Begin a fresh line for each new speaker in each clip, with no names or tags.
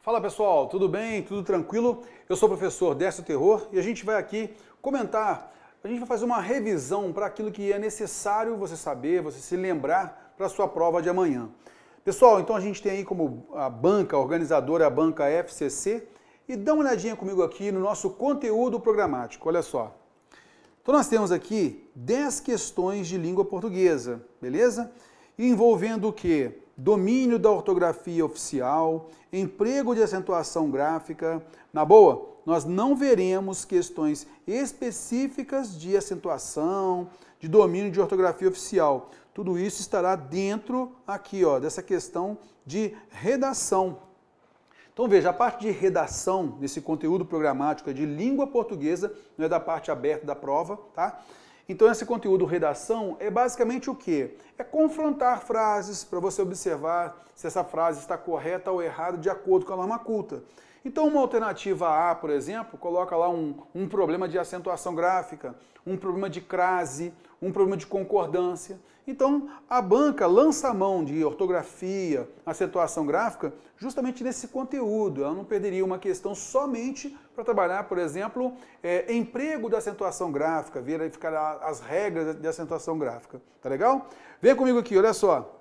Fala pessoal, tudo bem? Tudo tranquilo? Eu sou o professor Décio Terror e a gente vai aqui comentar, a gente vai fazer uma revisão para aquilo que é necessário você saber, você se lembrar para a sua prova de amanhã. Pessoal, então a gente tem aí como a banca organizadora, a banca FCC, e dá uma olhadinha comigo aqui no nosso conteúdo programático, olha só. Então nós temos aqui 10 questões de língua portuguesa, beleza? Envolvendo o quê? Domínio da ortografia oficial, emprego de acentuação gráfica. Na boa, nós não veremos questões específicas de acentuação, de domínio de ortografia oficial. Tudo isso estará dentro aqui, ó, dessa questão de redação. Então veja, a parte de redação desse conteúdo programático é de língua portuguesa, não é da parte aberta da prova, tá? Então esse conteúdo redação é basicamente o quê? É confrontar frases para você observar se essa frase está correta ou errada de acordo com a norma culta. Então uma alternativa A, por exemplo, coloca lá um problema de acentuação gráfica, um problema de crase, um problema de concordância. Então a banca lança a mão de ortografia, acentuação gráfica, justamente nesse conteúdo. Ela não perderia uma questão somente para trabalhar, por exemplo, emprego da acentuação gráfica, verificar as regras de acentuação gráfica. Tá legal? Vem comigo aqui, olha só.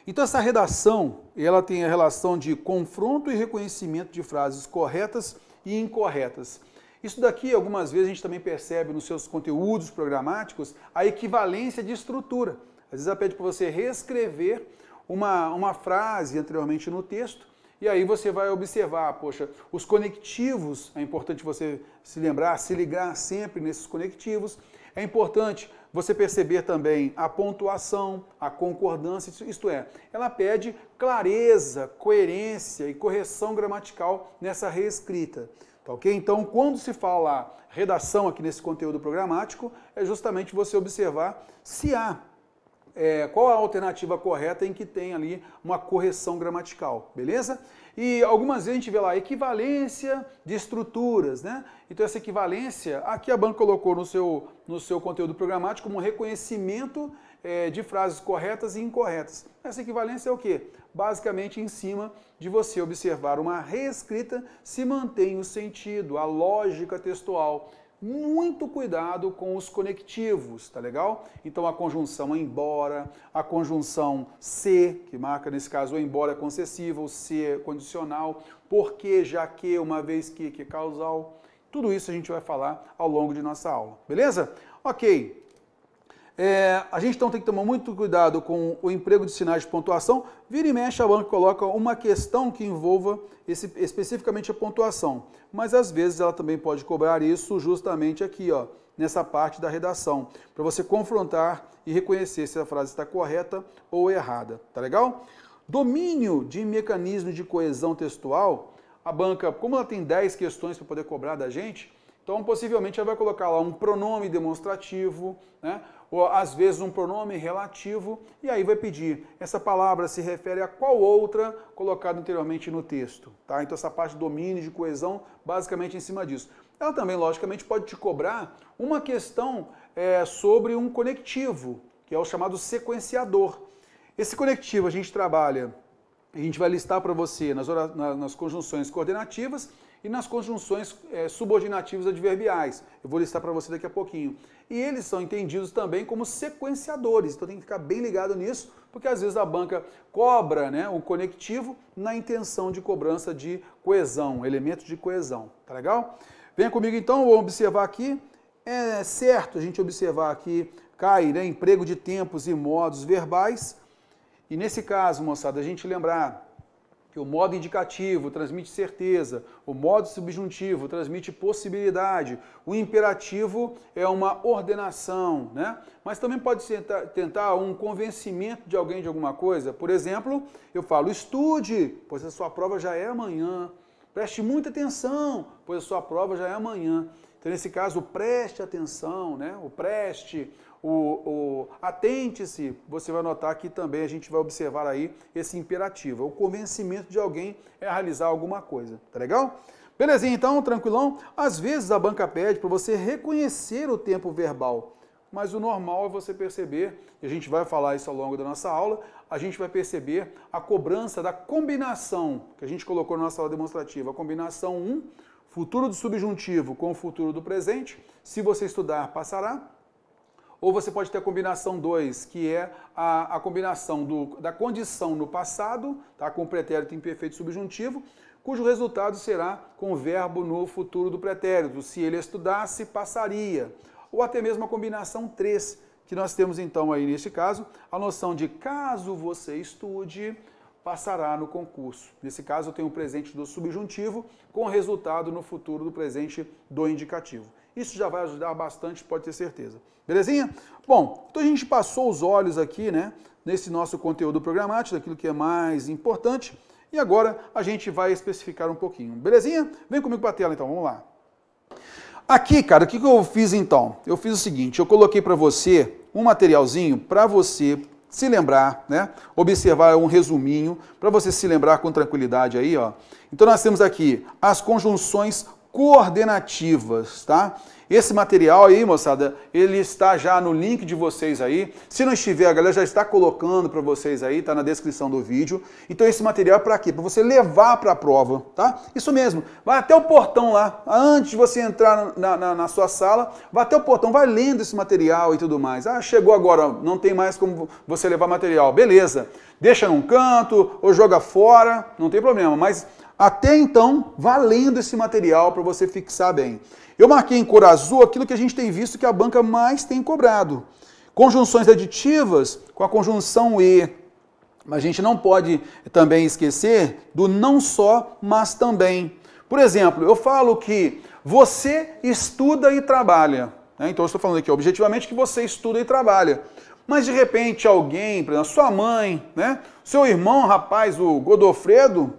Então essa redação, ela tem a relação de confronto e reconhecimento de frases corretas e incorretas. Isso daqui, algumas vezes, a gente também percebe nos seus conteúdos programáticos a equivalência de estrutura. Às vezes ela pede para você reescrever uma frase anteriormente no texto, e aí você vai observar, poxa, os conectivos, é importante você se lembrar, se ligar sempre nesses conectivos. É importante você perceber também a pontuação, a concordância, isto é, ela pede clareza, coerência e correção gramatical nessa reescrita. Tá ok? Então, quando se fala redação aqui nesse conteúdo programático, é justamente você observar se há qual a alternativa correta em que tem ali uma correção gramatical, beleza? E algumas vezes a gente vê lá equivalência de estruturas, né? Então essa equivalência, aqui a banca colocou no seu conteúdo programático como reconhecimento de frases corretas e incorretas. Essa equivalência é o quê? Basicamente em cima de você observar uma reescrita se mantém o sentido, a lógica textual. Muito cuidado com os conectivos, tá legal? Então a conjunção embora, a conjunção se, que marca nesse caso o embora é concessivo, o se é condicional, porque, já que, uma vez que é causal. Tudo isso a gente vai falar ao longo de nossa aula, beleza? Ok. A gente então tem que tomar muito cuidado com o emprego de sinais de pontuação. Vira e mexe, a banca coloca uma questão que envolva especificamente a pontuação. Mas às vezes ela também pode cobrar isso justamente aqui, ó, nessa parte da redação, para você confrontar e reconhecer se a frase está correta ou errada. Tá legal? Domínio de mecanismo de coesão textual. A banca, como ela tem 10 questões para poder cobrar da gente, então possivelmente ela vai colocar lá um pronome demonstrativo, né? Ou às vezes um pronome relativo, e aí vai pedir, essa palavra se refere a qual outra colocada anteriormente no texto, tá? Então essa parte de domínio, de coesão, basicamente em cima disso. Ela também, logicamente, pode te cobrar uma questão sobre um conectivo, que é o chamado sequenciador. Esse conectivo a gente trabalha, a gente vai listar para você nas conjunções coordenativas e nas conjunções subordinativas adverbiais. Eu vou listar para você daqui a pouquinho. E eles são entendidos também como sequenciadores, então tem que ficar bem ligado nisso, porque às vezes a banca cobra, né, o conectivo na intenção de cobrança de coesão, elementos de coesão. Tá legal? Venha comigo então, vamos observar aqui. É certo a gente observar aqui, cai, né, emprego de tempos e modos verbais. E nesse caso, moçada, a gente lembrar que o modo indicativo transmite certeza, o modo subjuntivo transmite possibilidade, o imperativo é uma ordenação, né? Mas também pode tentar um convencimento de alguém de alguma coisa. Por exemplo, eu falo, estude, pois a sua prova já é amanhã. Preste muita atenção, pois a sua prova já é amanhã. Então, nesse caso, preste atenção, né? O preste, atente-se, você vai notar que também a gente vai observar aí esse imperativo, o convencimento de alguém a realizar alguma coisa, tá legal? Belezinha, então, tranquilão? Às vezes a banca pede para você reconhecer o tempo verbal. mas o normal é você perceber, e a gente vai falar isso ao longo da nossa aula, a gente vai perceber a cobrança da combinação que a gente colocou na nossa aula demonstrativa, a combinação 1, futuro do subjuntivo com o futuro do presente, se você estudar, passará. Ou você pode ter a combinação 2, que é a combinação da condição no passado, tá, com o pretérito imperfeito subjuntivo, cujo resultado será com o verbo no futuro do pretérito. Se ele estudasse, passaria. Ou até mesmo a combinação 3, que nós temos então aí neste caso, a noção de caso você estude, passará no concurso. Nesse caso eu tenho o presente do subjuntivo com o resultado no futuro do presente do indicativo. Isso já vai ajudar bastante, pode ter certeza. Belezinha? Bom, então a gente passou os olhos aqui, né, nesse nosso conteúdo programático, daquilo que é mais importante, e agora a gente vai especificar um pouquinho. Belezinha? Vem comigo para a tela então, vamos lá. Aqui, cara, o que eu fiz então? Eu fiz o seguinte, eu coloquei para você um materialzinho para você se lembrar, né? Observar um resuminho, para você se lembrar com tranquilidade aí, ó. Então nós temos aqui as conjunções coordenativas, tá? Esse material aí, moçada, ele está já no link de vocês aí. Se não estiver, a galera já está colocando para vocês aí, tá na descrição do vídeo. Então esse material é para quê? Para você levar para a prova, tá? Isso mesmo. Vai até o portão lá, antes de você entrar na sua sala, vai até o portão, vai lendo esse material e tudo mais. Ah, chegou agora, não tem mais como você levar material. Beleza. Deixa num canto ou joga fora, não tem problema, mas até então, vá lendo esse material para você fixar bem. Eu marquei em cor azul aquilo que a gente tem visto que a banca mais tem cobrado. Conjunções aditivas com a conjunção e. Mas a gente não pode também esquecer do não só, mas também. Por exemplo, eu falo que você estuda e trabalha. Né? Então eu estou falando aqui objetivamente que você estuda e trabalha. Mas de repente alguém, por exemplo, sua mãe, né? Seu irmão, rapaz, o Godofredo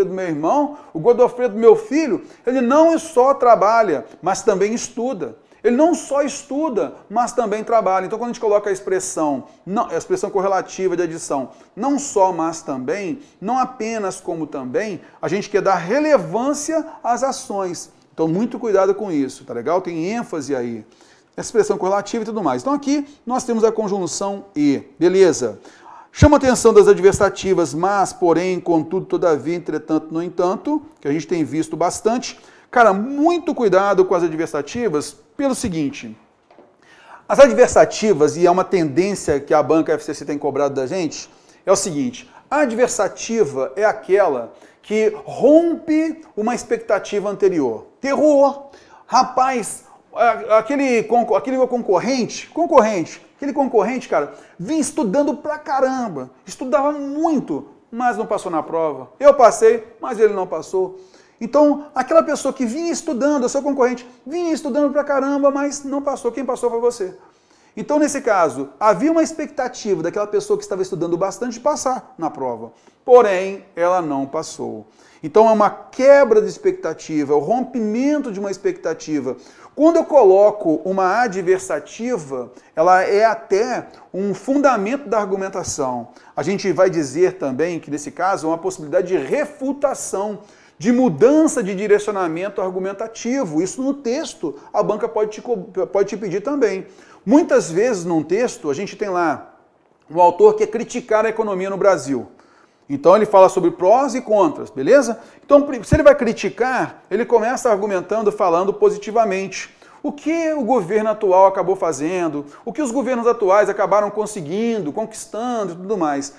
meu irmão, o Godofredo meu filho, ele não só trabalha, mas também estuda. Ele não só estuda, mas também trabalha. Então quando a gente coloca a expressão correlativa de adição, não só, mas também, não apenas como também, a gente quer dar relevância às ações. Então muito cuidado com isso, tá legal? Tem ênfase aí. Expressão correlativa e tudo mais. Então aqui nós temos a conjunção e, beleza? Chama a atenção das adversativas, mas, porém, contudo, todavia, entretanto, no entanto, que a gente tem visto bastante. Cara, muito cuidado com as adversativas pelo seguinte. As adversativas, e é uma tendência que a banca FCC tem cobrado da gente, é o seguinte. A adversativa é aquela que rompe uma expectativa anterior. Terror, rapaz, aquele meu concorrente, cara, vinha estudando pra caramba, estudava muito, mas não passou na prova. Eu passei, mas ele não passou. Então, aquela pessoa que vinha estudando, o seu concorrente, vinha estudando pra caramba, mas não passou. Quem passou foi você. Então, nesse caso, havia uma expectativa daquela pessoa que estava estudando bastante de passar na prova. Porém, ela não passou. Então, é uma quebra de expectativa, é o rompimento de uma expectativa. Quando eu coloco uma adversativa, ela é até um fundamento da argumentação. A gente vai dizer também que, nesse caso, é uma possibilidade de refutação, de mudança de direcionamento argumentativo. Isso no texto a banca pode te pedir também. Muitas vezes num texto a gente tem lá um autor que quer criticar a economia no Brasil. Então ele fala sobre prós e contras, beleza? Então se ele vai criticar, ele começa argumentando, falando positivamente. O que o governo atual acabou fazendo, o que os governos atuais acabaram conseguindo, conquistando e tudo mais.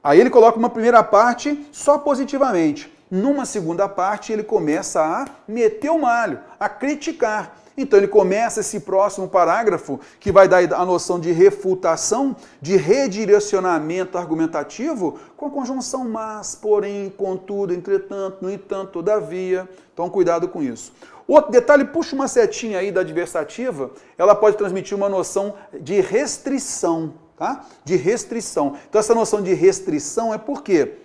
Aí ele coloca uma primeira parte só positivamente. Numa segunda parte ele começa a meter o malho, a criticar. Então ele começa esse próximo parágrafo, que vai dar a noção de refutação, de redirecionamento argumentativo, com a conjunção mas, porém, contudo, entretanto, no entanto, todavia. Então cuidado com isso. Outro detalhe, puxa uma setinha aí da adversativa, ela pode transmitir uma noção de restrição, tá? De restrição. Então essa noção de restrição é por quê?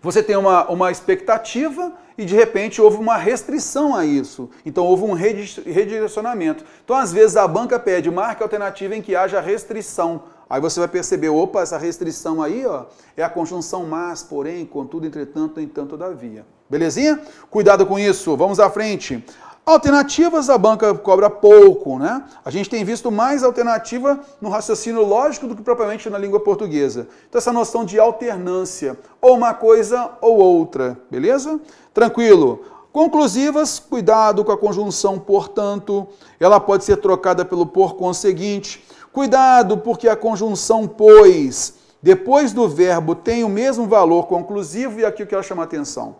Você tem uma expectativa e, de repente, houve uma restrição a isso. Então, houve um redirecionamento. Então, às vezes, a banca pede marque alternativa em que haja restrição. Aí você vai perceber, opa, essa restrição aí, ó, é a conjunção mas, porém, contudo, entretanto, no entanto, todavia. Belezinha? Cuidado com isso. Vamos à frente. Alternativas, a banca cobra pouco, né? A gente tem visto mais alternativa no raciocínio lógico do que propriamente na língua portuguesa. Então, essa noção de alternância, ou uma coisa ou outra, beleza? Tranquilo. Conclusivas, cuidado com a conjunção portanto, ela pode ser trocada pelo por conseguinte. Cuidado porque a conjunção pois, depois do verbo, tem o mesmo valor conclusivo, e aqui eu quero chamar a atenção.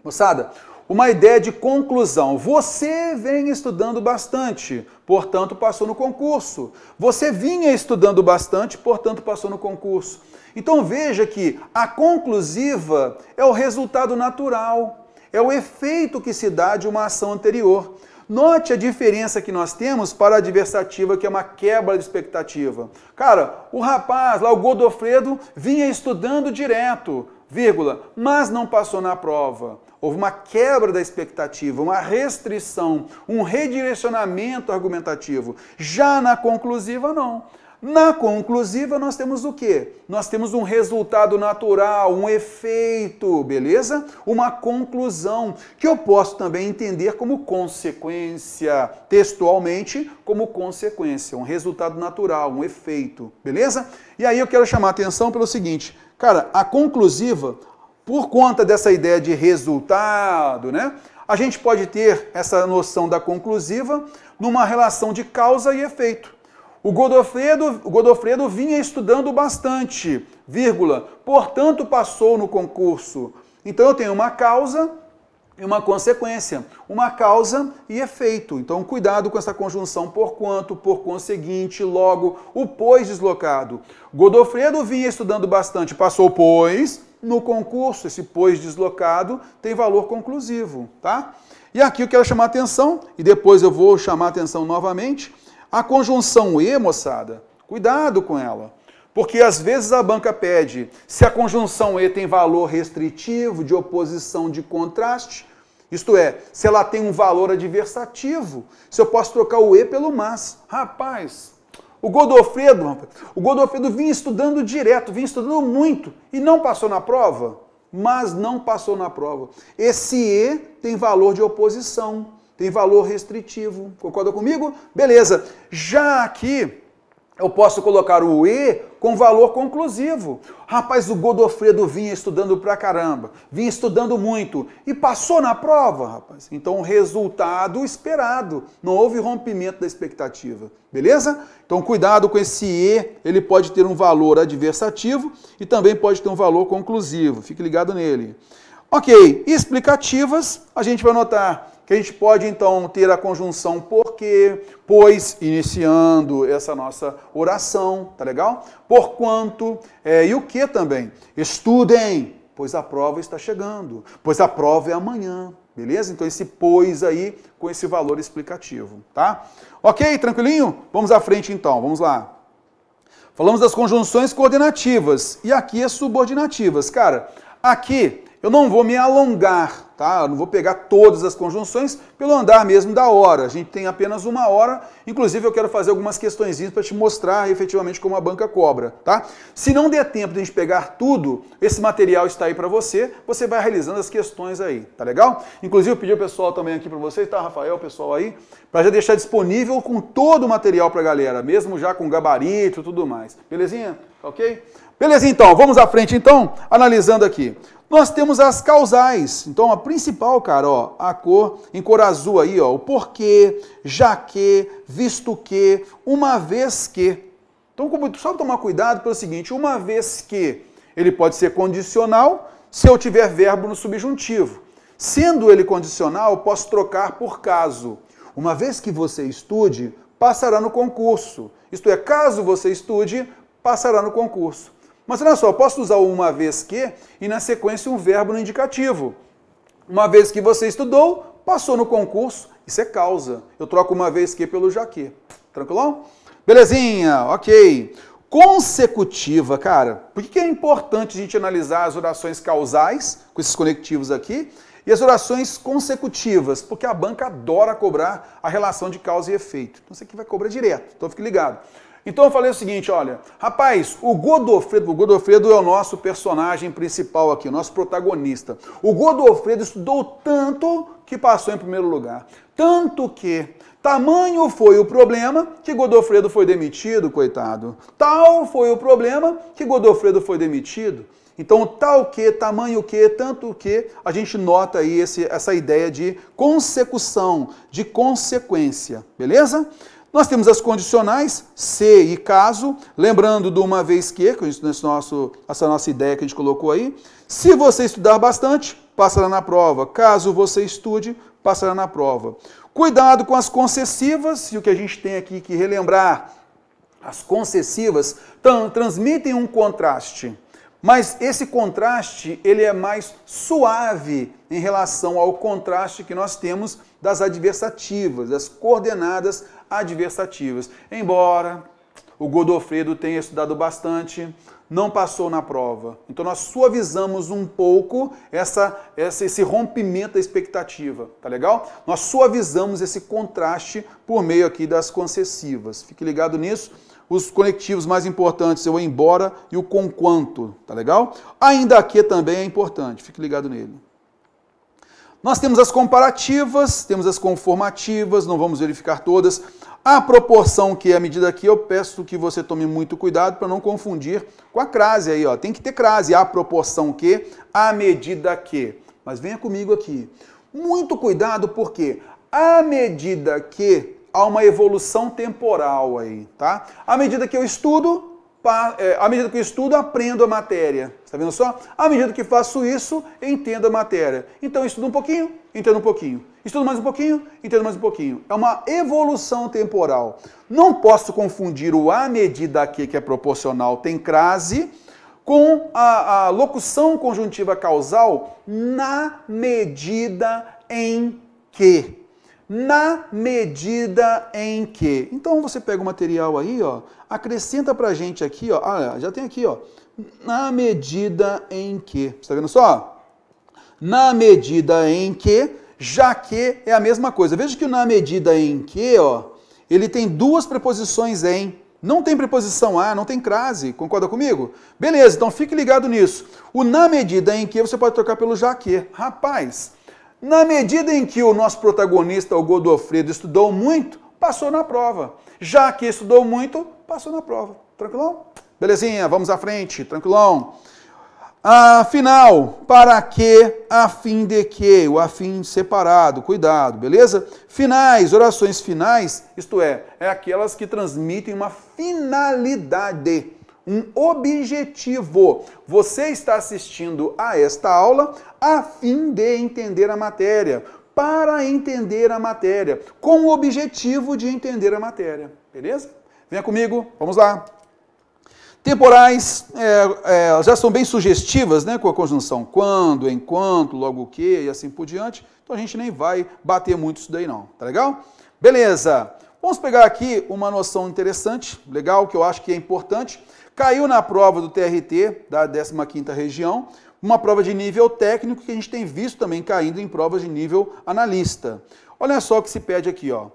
Moçada, uma ideia de conclusão. Você vem estudando bastante, portanto passou no concurso. Você vinha estudando bastante, portanto passou no concurso. Então veja que a conclusiva é o resultado natural, é o efeito que se dá de uma ação anterior. Note a diferença que nós temos para a adversativa, que é uma quebra de expectativa. Cara, o rapaz lá, o Godofredo, vinha estudando direto, vírgula, mas não passou na prova. Houve uma quebra da expectativa, uma restrição, um redirecionamento argumentativo. Já na conclusiva, não. Na conclusiva, nós temos o quê? Nós temos um resultado natural, um efeito, beleza? Uma conclusão, que eu posso também entender como consequência, textualmente, como consequência, um resultado natural, um efeito, beleza? E aí eu quero chamar a atenção pelo seguinte, cara, a conclusiva, por conta dessa ideia de resultado, né? A gente pode ter essa noção da conclusiva numa relação de causa e efeito. O Godofredo vinha estudando bastante, vírgula, portanto passou no concurso. Então eu tenho uma causa e uma consequência, uma causa e efeito. Então cuidado com essa conjunção por quanto, por conseguinte, logo, o pois deslocado. Godofredo vinha estudando bastante, passou pois no concurso. Esse pois deslocado tem valor conclusivo, tá? E aqui eu quero chamar a atenção, e depois eu vou chamar a atenção novamente, a conjunção e, moçada, cuidado com ela. Porque às vezes a banca pede se a conjunção e tem valor restritivo, de oposição, de contraste, isto é, se ela tem um valor adversativo, se eu posso trocar o e pelo mas. Rapaz, o Godofredo vinha estudando direto, vinha estudando muito e não passou na prova, mas não passou na prova. Esse e tem valor de oposição. Tem valor restritivo. Concorda comigo? Beleza. Já aqui, eu posso colocar o e com valor conclusivo. Rapaz, o Godofredo vinha estudando pra caramba, vinha estudando muito e passou na prova, rapaz. Então, o resultado esperado. Não houve rompimento da expectativa. Beleza? Então, cuidado com esse e. Ele pode ter um valor adversativo e também pode ter um valor conclusivo. Fique ligado nele. Ok. Explicativas, a gente vai notar que a gente pode, então, ter a conjunção porque, pois, iniciando essa nossa oração, tá legal? Porquanto, e o que também? Estudem, pois a prova está chegando, pois a prova é amanhã, beleza? Então, esse pois aí, com esse valor explicativo, tá? Ok, tranquilinho? Vamos à frente, então, vamos lá. Falamos das conjunções coordenativas, e aqui as subordinativas. Cara, aqui eu não vou me alongar, tá? Eu não vou pegar todas as conjunções pelo andar mesmo da hora. A gente tem apenas uma hora, inclusive eu quero fazer algumas questõezinhas para te mostrar efetivamente como a banca cobra, tá? Se não der tempo de a gente pegar tudo, esse material está aí para você, você vai realizando as questões aí, tá legal? Inclusive eu pedi ao pessoal também aqui para vocês, tá, Rafael, o pessoal aí, para já deixar disponível com todo o material para a galera, mesmo já com gabarito e tudo mais. Belezinha? Ok? Beleza, então, vamos à frente então, analisando aqui. Nós temos as causais. Então, a principal, cara, ó, a cor em cor azul aí, ó, o porquê, já que, visto que, uma vez que. Então, só tomar cuidado pelo seguinte, uma vez que ele pode ser condicional se eu tiver verbo no subjuntivo. Sendo ele condicional, eu posso trocar por caso. Uma vez que você estude, passará no concurso. Isto é, caso você estude, passará no concurso. Mas olha só, eu posso usar o uma vez que e na sequência um verbo no indicativo. Uma vez que você estudou, passou no concurso, isso é causa. Eu troco uma vez que pelo já que. Tranquilão? Belezinha, ok. Consecutiva, cara. Por que é importante a gente analisar as orações causais, com esses conectivos aqui, e as orações consecutivas? Porque a banca adora cobrar a relação de causa e efeito. Então isso aqui vai cobrar direto, então fique ligado. Então eu falei o seguinte, olha, rapaz, o Godofredo é o nosso personagem principal aqui, o nosso protagonista. O Godofredo estudou tanto que passou em primeiro lugar. tanto que. Tamanho foi o problema que Godofredo foi demitido, coitado. Tal foi o problema que Godofredo foi demitido. Então, tal que, tamanho que, tanto que, a gente nota aí essa ideia de consecução, de consequência, beleza? Nós temos as condicionais, se e caso, lembrando do uma vez que essa nossa ideia que a gente colocou aí. Se você estudar bastante, passará na prova. Caso você estude, passará na prova. Cuidado com as concessivas, e o que a gente tem aqui que relembrar, as concessivas transmitem um contraste, mas esse contraste ele é mais suave em relação ao contraste que nós temos das adversativas, das coordenadas adversativas. Embora o Godofredo tenha estudado bastante, não passou na prova. Então nós suavizamos um pouco esse rompimento da expectativa, tá legal? Nós suavizamos esse contraste por meio aqui das concessivas. Fique ligado nisso. Os conectivos mais importantes é o embora e o conquanto, tá legal? Ainda que também é importante, fique ligado nele. Nós temos as comparativas, temos as conformativas, não vamos verificar todas. A proporção que é a medida aqui, eu peço que você tome muito cuidado para não confundir com a crase aí, ó. Tem que ter crase, a proporção que, a medida que. Mas venha comigo aqui. Muito cuidado porque à medida que há uma evolução temporal aí, tá? À medida que eu estudo, aprendo a matéria. Está vendo só? À medida que faço isso, entendo a matéria. Então, eu estudo um pouquinho, entendo um pouquinho. Estudo mais um pouquinho, entendo mais um pouquinho. É uma evolução temporal. Não posso confundir o à medida que é proporcional, tem crase, com a locução conjuntiva causal na medida em que. Na medida em que. Então, você pega o material aí, ó, acrescenta pra gente aqui, ó, já tem aqui, ó, na medida em que. Você tá vendo só? Na medida em que, já que é a mesma coisa. Veja que o na medida em que, ó, ele tem duas preposições em. Não tem preposição a, não tem crase. Concorda comigo? Beleza, então fique ligado nisso. O na medida em que você pode trocar pelo já que. Rapaz, na medida em que o nosso protagonista, o Godofredo, estudou muito, passou na prova. Já que estudou muito, passou na prova. Tranquilão? Belezinha, vamos à frente, tranquilão. Afinal, para que, a fim de que, o a fim separado, cuidado, beleza? Finais, orações finais, isto é aquelas que transmitem uma finalidade, um objetivo. Você está assistindo a esta aula a fim de entender a matéria, para entender a matéria, com o objetivo de entender a matéria, beleza? Venha comigo, vamos lá. Temporais já são bem sugestivas, né, com a conjunção quando, enquanto, logo que e assim por diante. Então a gente nem vai bater muito isso daí não, tá legal? Beleza, vamos pegar aqui uma noção interessante, legal, que eu acho que é importante. Caiu na prova do TRT, da 15ª região, uma prova de nível técnico que a gente tem visto também caindo em provas de nível analista. Olha só o que se pede aqui, ó.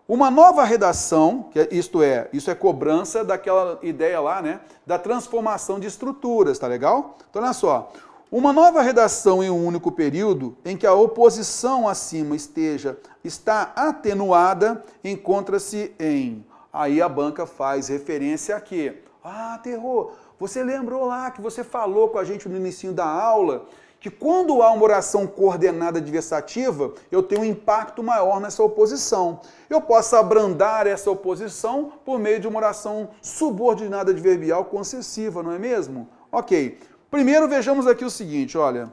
Uma nova redação, isso é cobrança daquela ideia lá, né, da transformação de estruturas, tá legal? Então, olha só, uma nova redação em um único período, em que a oposição acima está atenuada, encontra-se em... Aí a banca faz referência a quê? Ah, Terror, você lembrou lá que você falou com a gente no início da aula que quando há uma oração coordenada adversativa, eu tenho um impacto maior nessa oposição. Eu posso abrandar essa oposição por meio de uma oração subordinada adverbial concessiva, não é mesmo? Ok. Primeiro vejamos aqui o seguinte, olha.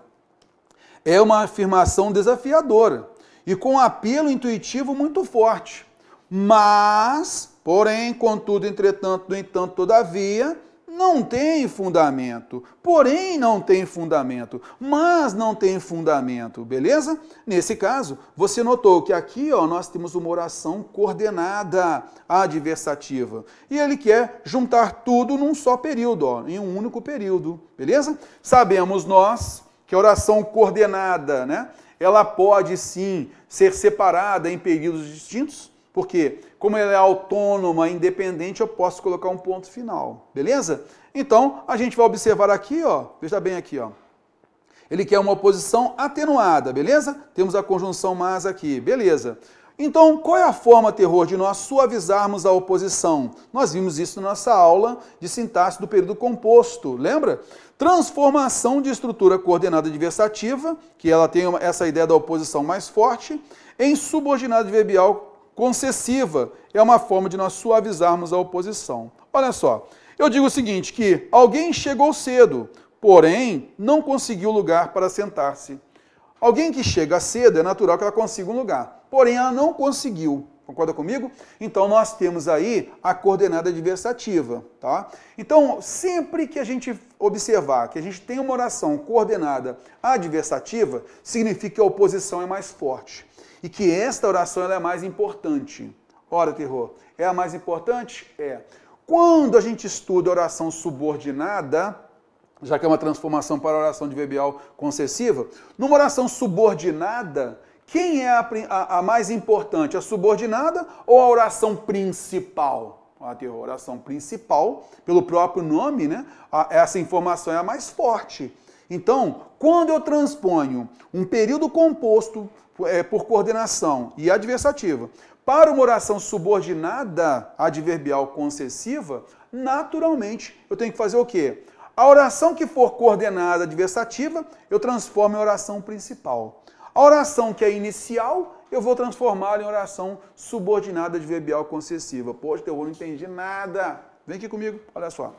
É uma afirmação desafiadora e com um apelo intuitivo muito forte. Mas, porém, contudo, entretanto, no entanto, todavia... não tem fundamento, porém não tem fundamento, mas não tem fundamento, beleza? Nesse caso, você notou que aqui ó, nós temos uma oração coordenada adversativa. E ele quer juntar tudo num só período, ó, em um único período, beleza? Sabemos nós que a oração coordenada, né, ela pode sim ser separada em períodos distintos, porque como ela é autônoma, independente, eu posso colocar um ponto final, beleza? Então, a gente vai observar aqui, ó, veja bem aqui, ó. Ele quer uma oposição atenuada, beleza? Temos a conjunção mas aqui, beleza. Então, qual é a forma, terror, de nós suavizarmos a oposição? Nós vimos isso na nossa aula de sintaxe do período composto, lembra? Transformação de estrutura coordenada adversativa, que ela tem essa ideia da oposição mais forte, em subordinada adverbial concessiva. É uma forma de nós suavizarmos a oposição. Olha só, eu digo o seguinte, que alguém chegou cedo, porém não conseguiu lugar para sentar-se. Alguém que chega cedo, é natural que ela consiga um lugar, porém ela não conseguiu. Concorda comigo? Então nós temos aí a coordenada adversativa, tá? Então, sempre que a gente observar que a gente tem uma oração coordenada adversativa, significa que a oposição é mais forte e que esta oração ela é mais importante. Ora, terror, é a mais importante? É. Quando a gente estuda a oração subordinada, já que é uma transformação para a oração adverbial concessiva, numa oração subordinada, quem é a mais importante, a subordinada ou a oração principal? A oração principal, pelo próprio nome, né? Essa informação é a mais forte. Então, quando eu transponho um período composto por coordenação e adversativa para uma oração subordinada adverbial concessiva, naturalmente eu tenho que fazer o quê? A oração que for coordenada adversativa, eu transformo em oração principal. A oração que é inicial, eu vou transformá-la em oração subordinada adverbial concessiva. Poxa, eu não entendi nada. Vem aqui comigo, olha só.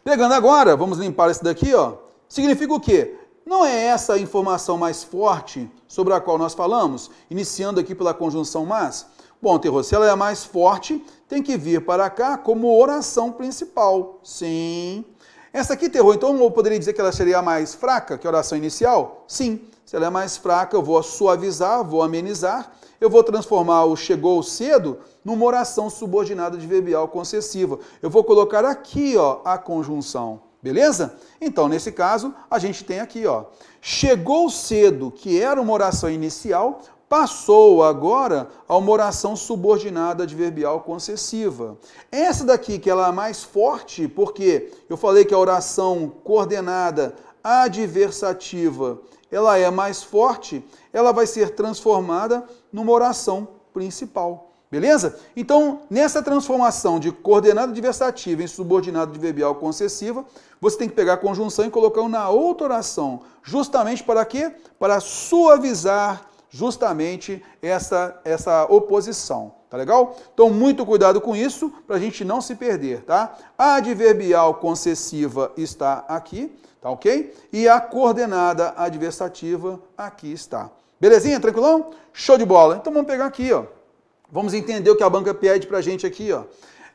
Pegando agora, vamos limpar esse daqui, ó. Significa o quê? Não é essa a informação mais forte sobre a qual nós falamos, iniciando aqui pela conjunção mas? Bom, terror, se ela é mais forte, tem que vir para cá como oração principal. Sim. Essa aqui, terror, então eu poderia dizer que ela seria a mais fraca que a oração inicial? Sim. Se ela é mais fraca, eu vou suavizar, vou amenizar, eu vou transformar o chegou cedo numa oração subordinada adverbial concessiva. Eu vou colocar aqui, ó, a conjunção. Beleza? Então, nesse caso, a gente tem aqui, ó, chegou cedo, que era uma oração inicial, passou agora a uma oração subordinada adverbial concessiva. Essa daqui, que ela é mais forte, porque eu falei que a oração coordenada adversativa, ela é mais forte, ela vai ser transformada numa oração principal. Beleza? Então, nessa transformação de coordenada adversativa em subordinada adverbial concessiva, você tem que pegar a conjunção e colocar na outra oração. Justamente para quê? Para suavizar justamente essa oposição. Tá legal? Então, muito cuidado com isso, para a gente não se perder, tá? A adverbial concessiva está aqui, tá ok? E a coordenada adversativa aqui está. Belezinha? Tranquilão? Show de bola. Então, vamos pegar aqui, ó. Vamos entender o que a banca pede para a gente aqui, ó.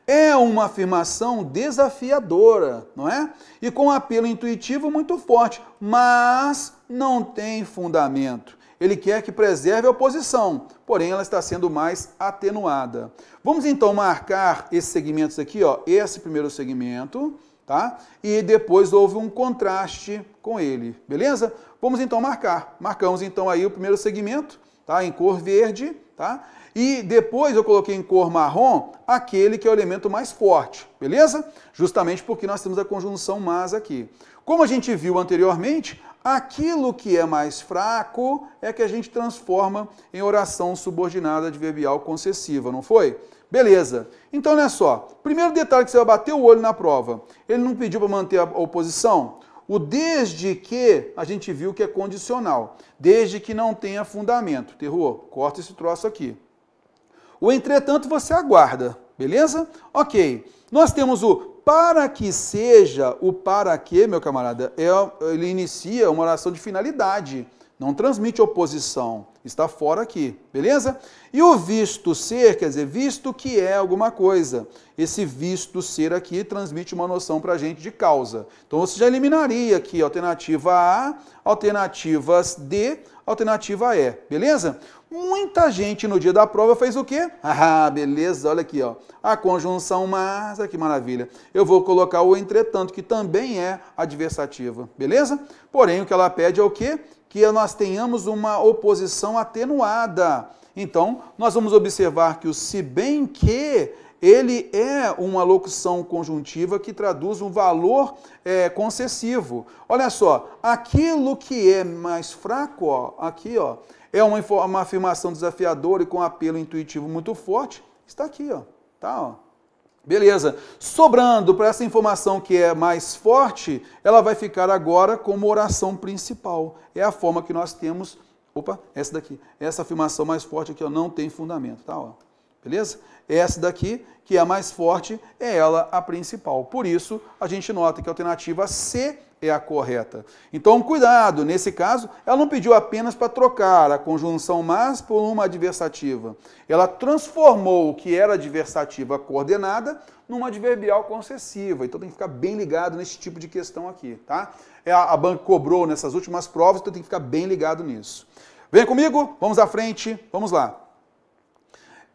É uma afirmação desafiadora, não é? E com apelo intuitivo muito forte, mas não tem fundamento. Ele quer que preserve a oposição, porém ela está sendo mais atenuada. Vamos então marcar esses segmentos aqui, ó. Esse primeiro segmento, tá? E depois houve um contraste com ele, beleza? Vamos então marcar. Marcamos então aí o primeiro segmento, tá? Em cor verde, tá? E depois eu coloquei em cor marrom aquele que é o elemento mais forte, beleza? Justamente porque nós temos a conjunção mas aqui. Como a gente viu anteriormente, aquilo que é mais fraco é que a gente transforma em oração subordinada adverbial concessiva, não foi? Beleza. Então, olha só. Primeiro detalhe que você vai bater o olho na prova. Ele não pediu para manter a oposição? O desde que a gente viu que é condicional. Desde que não tenha fundamento. Terror, corta esse troço aqui. O entretanto você aguarda, beleza? Ok. Nós temos o para que seja, o para que, meu camarada, ele inicia uma oração de finalidade. Não transmite oposição. Está fora aqui, beleza? E o visto ser, quer dizer, visto que é alguma coisa. Esse visto ser aqui transmite uma noção para a gente de causa. Então você já eliminaria aqui alternativa A, alternativas D, alternativa E, beleza? Muita gente no dia da prova fez o quê? Ah, beleza, olha aqui, ó. A conjunção mas, olha que maravilha. Eu vou colocar o entretanto, que também é adversativa, beleza? Porém, o que ela pede é o quê? Que nós tenhamos uma oposição atenuada. Então, nós vamos observar que o se bem que ele é uma locução conjuntiva que traduz um valor concessivo. Olha só, aquilo que é mais fraco, ó, aqui, ó, É uma afirmação desafiadora e com apelo intuitivo muito forte. Está aqui, ó. Tá, ó. Beleza. Sobrando para essa informação que é mais forte, ela vai ficar agora como oração principal. É a forma que nós temos... Opa, essa daqui. Essa afirmação mais forte aqui, ó, não tem fundamento, tá? Ó. Beleza? Essa daqui, que é a mais forte, é ela a principal. Por isso, a gente nota que a alternativa C é a correta. Então, cuidado, nesse caso, ela não pediu apenas para trocar a conjunção mas por uma adversativa. Ela transformou o que era adversativa coordenada numa adverbial concessiva. Então, tem que ficar bem ligado nesse tipo de questão aqui, tá? A banca cobrou nessas últimas provas, então tem que ficar bem ligado nisso. Vem comigo, vamos à frente, vamos lá.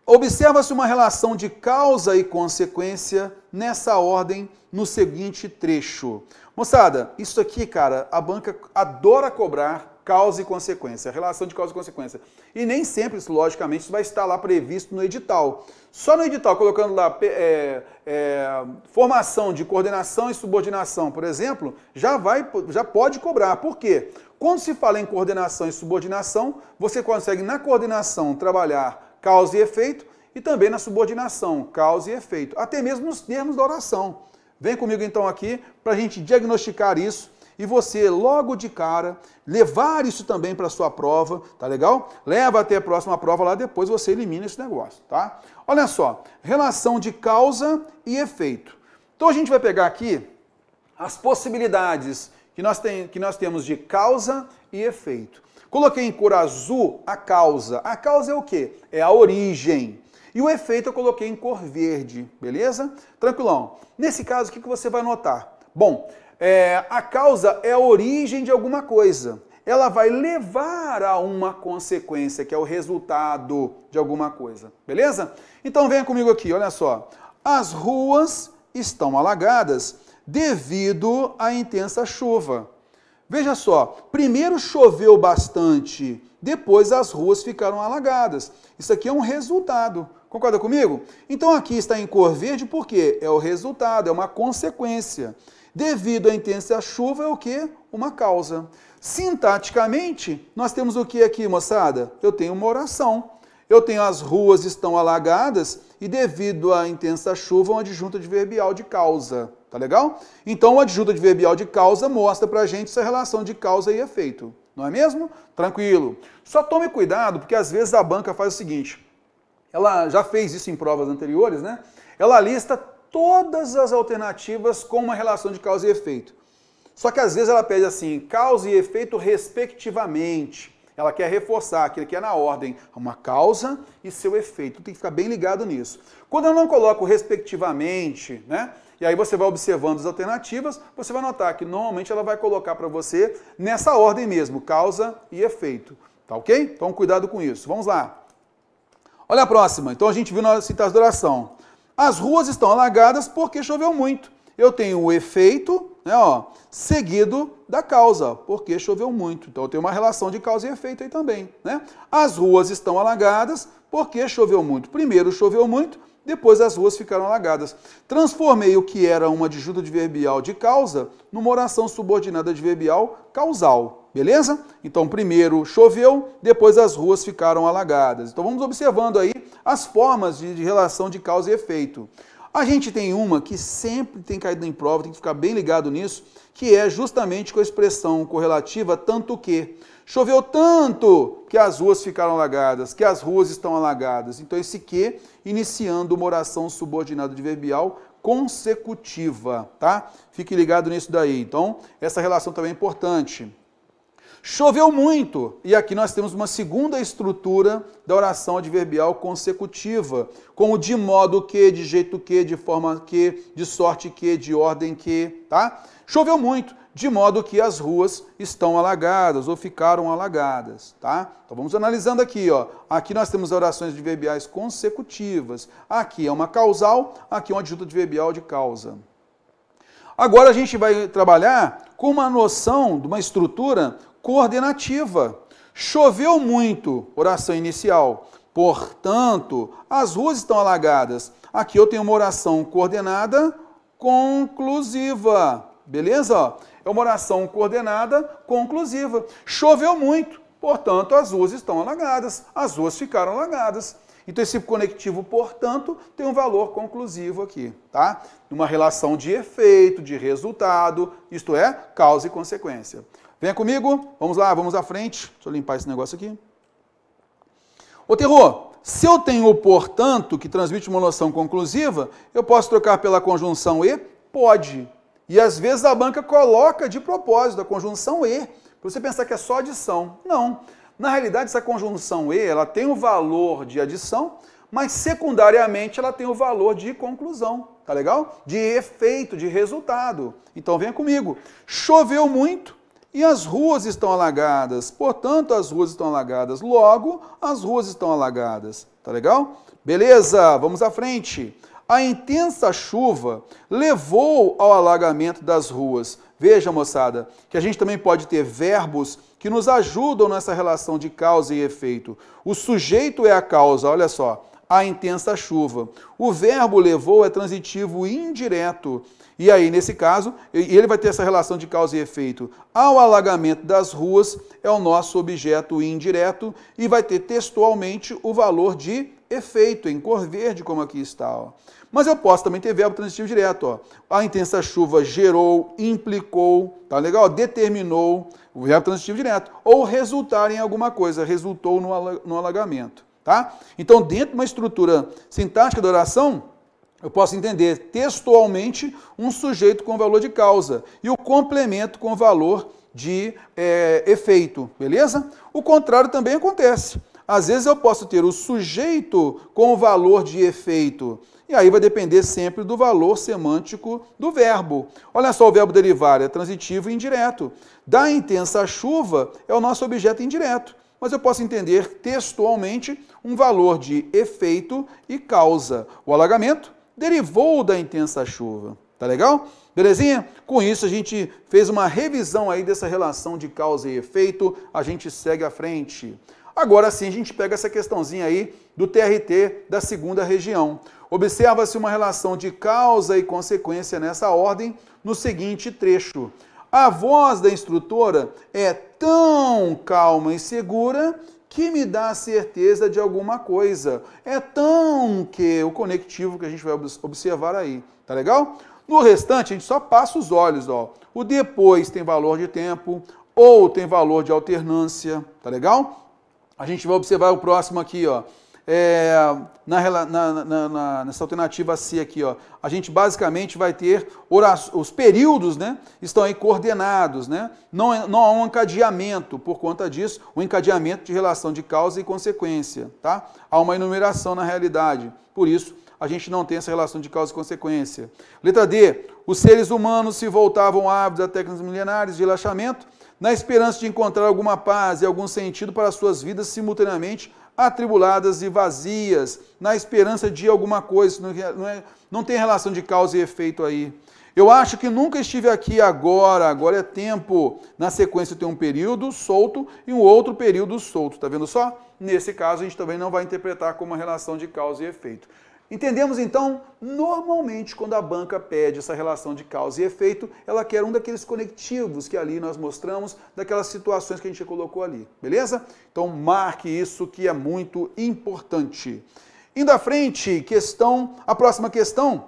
Observa-se uma relação de causa e consequência nessa ordem no seguinte trecho. Moçada, isso aqui, cara, a banca adora cobrar causa e consequência, relação de causa e consequência. E nem sempre, isso, logicamente, isso vai estar lá previsto no edital. Só no edital, colocando lá formação de coordenação e subordinação, por exemplo, já pode cobrar. Por quê? Quando se fala em coordenação e subordinação, você consegue na coordenação trabalhar causa e efeito, e também na subordinação, causa e efeito, até mesmo nos termos da oração. Vem comigo então aqui para a gente diagnosticar isso e você logo de cara levar isso também para a sua prova, tá legal? Leva até a próxima prova lá, depois você elimina esse negócio, tá? Olha só, relação de causa e efeito. Então a gente vai pegar aqui as possibilidades que nós temos de causa e efeito. Coloquei em cor azul a causa. A causa é o quê? É a origem. E o efeito eu coloquei em cor verde, beleza? Tranquilão. Nesse caso, o que você vai notar? Bom, a causa é a origem de alguma coisa. Ela vai levar a uma consequência, que é o resultado de alguma coisa, beleza? Então venha comigo aqui, olha só. As ruas estão alagadas devido à intensa chuva. Veja só, primeiro choveu bastante, depois as ruas ficaram alagadas. Isso aqui é um resultado. Concorda comigo? Então aqui está em cor verde porque é o resultado, é uma consequência. Devido à intensa chuva é o quê? Uma causa. Sintaticamente, nós temos o que aqui, moçada? Eu tenho uma oração. Eu tenho as ruas estão alagadas e devido à intensa chuva, uma adjunta adverbial de causa. Tá legal? Então, o adjunto adverbial de causa mostra pra gente essa relação de causa e efeito. Não é mesmo? Tranquilo. Só tome cuidado, porque às vezes a banca faz o seguinte. Ela já fez isso em provas anteriores, né? Ela lista todas as alternativas com uma relação de causa e efeito. Só que às vezes ela pede assim, causa e efeito respectivamente. Ela quer reforçar aquilo que é na ordem, uma causa e seu efeito. Tem que ficar bem ligado nisso. Quando eu não coloco respectivamente, né? E aí você vai observando as alternativas, você vai notar que normalmente ela vai colocar para você nessa ordem mesmo, causa e efeito. Tá ok? Então cuidado com isso. Vamos lá. Olha a próxima. Então a gente viu na citação da oração. As ruas estão alagadas porque choveu muito. Eu tenho o efeito, né, ó, seguido da causa, porque choveu muito. Então eu tenho uma relação de causa e efeito aí também, né? As ruas estão alagadas porque choveu muito. Primeiro choveu muito, depois as ruas ficaram alagadas. Transformei o que era uma adjunta adverbial de causa numa oração subordinada adverbial causal, beleza? Então primeiro choveu, depois as ruas ficaram alagadas. Então vamos observando aí as formas de relação de causa e efeito. A gente tem uma que sempre tem caído em prova, tem que ficar bem ligado nisso, que é justamente com a expressão correlativa tanto que. Choveu tanto que as ruas ficaram alagadas, que as ruas estão alagadas. Então esse que iniciando uma oração subordinada adverbial consecutiva, tá? Fique ligado nisso daí. Então essa relação também é importante. Choveu muito, e aqui nós temos uma segunda estrutura da oração adverbial consecutiva, como de modo que, de jeito que, de forma que, de sorte que, de ordem que, tá? Choveu muito, de modo que as ruas estão alagadas ou ficaram alagadas, tá? Então vamos analisando aqui, ó. Aqui nós temos orações adverbiais consecutivas, aqui é uma causal, aqui é uma adjunta adverbial de causa. Agora a gente vai trabalhar com uma noção de uma estrutura coordenativa. Choveu muito, oração inicial. Portanto, as ruas estão alagadas. Aqui eu tenho uma oração coordenada conclusiva. Beleza? É uma oração coordenada conclusiva. Choveu muito. portanto, as ruas estão alagadas, as ruas ficaram alagadas. Então, esse conectivo, portanto, tem um valor conclusivo aqui, tá? Uma relação de efeito, de resultado, isto é, causa e consequência. Venha comigo, vamos lá, vamos à frente. Deixa eu limpar esse negócio aqui. Ô, Terror, se eu tenho o portanto, que transmite uma noção conclusiva, eu posso trocar pela conjunção e? Pode. E às vezes a banca coloca de propósito a conjunção e, para você pensar que é só adição. Não. Na realidade, essa conjunção e, ela tem o valor de adição, mas secundariamente ela tem o valor de conclusão. Tá legal? De efeito, de resultado. Então venha comigo. Choveu muito e as ruas estão alagadas. Portanto, as ruas estão alagadas. Logo, as ruas estão alagadas. Tá legal? Beleza, vamos à frente. A intensa chuva levou ao alagamento das ruas. Veja, moçada, que a gente também pode ter verbos que nos ajudam nessa relação de causa e efeito. O sujeito é a causa, olha só, a intensa chuva. O verbo levou é transitivo indireto. E aí, nesse caso, ele vai ter essa relação de causa e efeito. Ao alagamento das ruas é o nosso objeto indireto e vai ter textualmente o valor de efeito, em cor verde, como aqui está. Ó. Mas eu posso também ter verbo transitivo direto. Ó. A intensa chuva gerou, implicou, tá legal? Determinou, o verbo transitivo direto. Ou resultar em alguma coisa, resultou no alagamento. Tá? Então, dentro de uma estrutura sintática da oração, eu posso entender textualmente um sujeito com valor de causa e o complemento com valor de efeito, beleza? O contrário também acontece. Às vezes eu posso ter o sujeito com o valor de efeito, e aí vai depender sempre do valor semântico do verbo. Olha só o verbo derivar, é transitivo e indireto. Da intensa chuva é o nosso objeto indireto, mas eu posso entender textualmente um valor de efeito e causa. O alagamento derivou da intensa chuva. Tá legal? Belezinha? Com isso a gente fez uma revisão aí dessa relação de causa e efeito, a gente segue à frente. Agora sim a gente pega essa questãozinha aí do TRT da segunda região. Observa-se uma relação de causa e consequência nessa ordem no seguinte trecho. A voz da instrutora é tão calma e segura que me dá a certeza de alguma coisa. É tão que o conectivo que a gente vai observar aí. Tá legal? No restante, a gente só passa os olhos. Ó. O depois tem valor de tempo, ou tem valor de alternância. Tá legal? A gente vai observar o próximo aqui, ó. Nessa alternativa C aqui, ó, a gente basicamente vai ter os períodos, né, estão aí coordenados, né? Não há um encadeamento por conta disso, um encadeamento de relação de causa e consequência, tá? Há uma enumeração na realidade, por isso a gente não tem essa relação de causa e consequência. Letra D, os seres humanos se voltavam ávidos a técnicas milenares de relaxamento, na esperança de encontrar alguma paz e algum sentido para suas vidas simultaneamente atribuladas e vazias, na esperança de alguma coisa, não tem relação de causa e efeito aí. Eu acho que nunca estive aqui agora é tempo. Na sequência tem um período solto e um outro período solto, tá vendo só? Nesse caso a gente também não vai interpretar como uma relação de causa e efeito. Entendemos então, normalmente quando a banca pede essa relação de causa e efeito, ela quer um daqueles conectivos que ali nós mostramos, daquelas situações que a gente colocou ali, beleza? Então marque isso que é muito importante. Indo à frente, a próxima questão,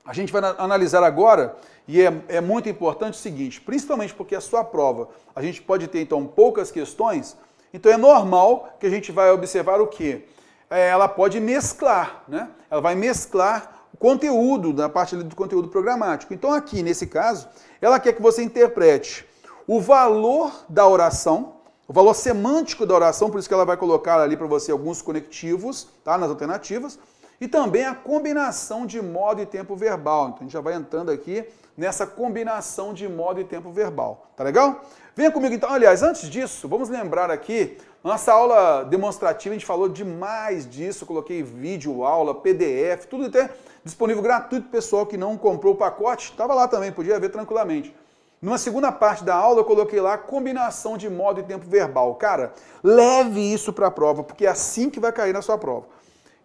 a gente vai analisar agora, e é muito importante o seguinte, principalmente porque a sua prova, a gente pode ter então poucas questões, então é normal que a gente vai observar o quê? Ela pode mesclar, né? Ela vai mesclar o conteúdo, da parte do conteúdo programático. Então aqui, nesse caso, ela quer que você interprete o valor da oração, o valor semântico da oração, por isso que ela vai colocar ali para você alguns conectivos, tá? Nas alternativas, e também a combinação de modo e tempo verbal. Então a gente já vai entrando aqui nessa combinação de modo e tempo verbal. Tá legal? Venha comigo então. Aliás, antes disso, vamos lembrar aqui, nossa aula demonstrativa, a gente falou demais disso, eu coloquei vídeo, aula, PDF, tudo até disponível gratuito para o pessoal que não comprou o pacote, estava lá também, podia ver tranquilamente. Numa segunda parte da aula eu coloquei lá combinação de modo e tempo verbal. Cara, leve isso para a prova, porque é assim que vai cair na sua prova.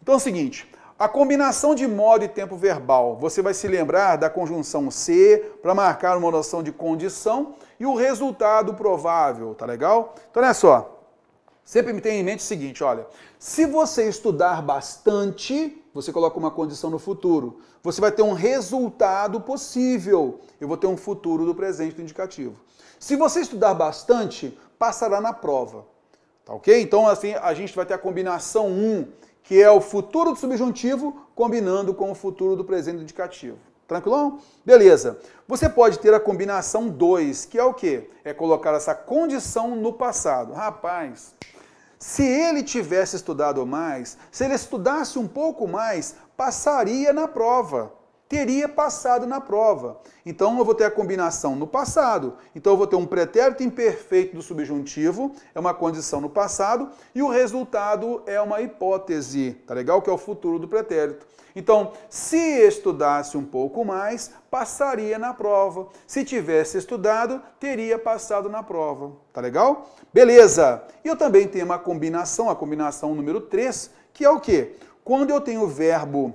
Então é o seguinte, a combinação de modo e tempo verbal, você vai se lembrar da conjunção se para marcar uma noção de condição e o resultado provável, tá legal? Então olha só. Sempre me tenha em mente o seguinte, olha, se você estudar bastante, você coloca uma condição no futuro, você vai ter um resultado possível. Eu vou ter um futuro do presente do indicativo. Se você estudar bastante, passará na prova. Tá ok? Então, assim, a gente vai ter a combinação 1, que é o futuro do subjuntivo, combinando com o futuro do presente do indicativo. Tranquilão? Beleza. Você pode ter a combinação 2, que é o quê? É colocar essa condição no passado. Rapaz, se ele tivesse estudado mais, se ele estudasse um pouco mais, passaria na prova. Teria passado na prova. Então, eu vou ter a combinação no passado. Então, eu vou ter um pretérito imperfeito do subjuntivo, é uma condição no passado, e o resultado é uma hipótese, tá legal? Que é o futuro do pretérito. Então, se estudasse um pouco mais, passaria na prova. Se tivesse estudado, teria passado na prova. Tá legal? Beleza! E eu também tenho uma combinação, a combinação número 3, que é o quê? Quando eu tenho o verbo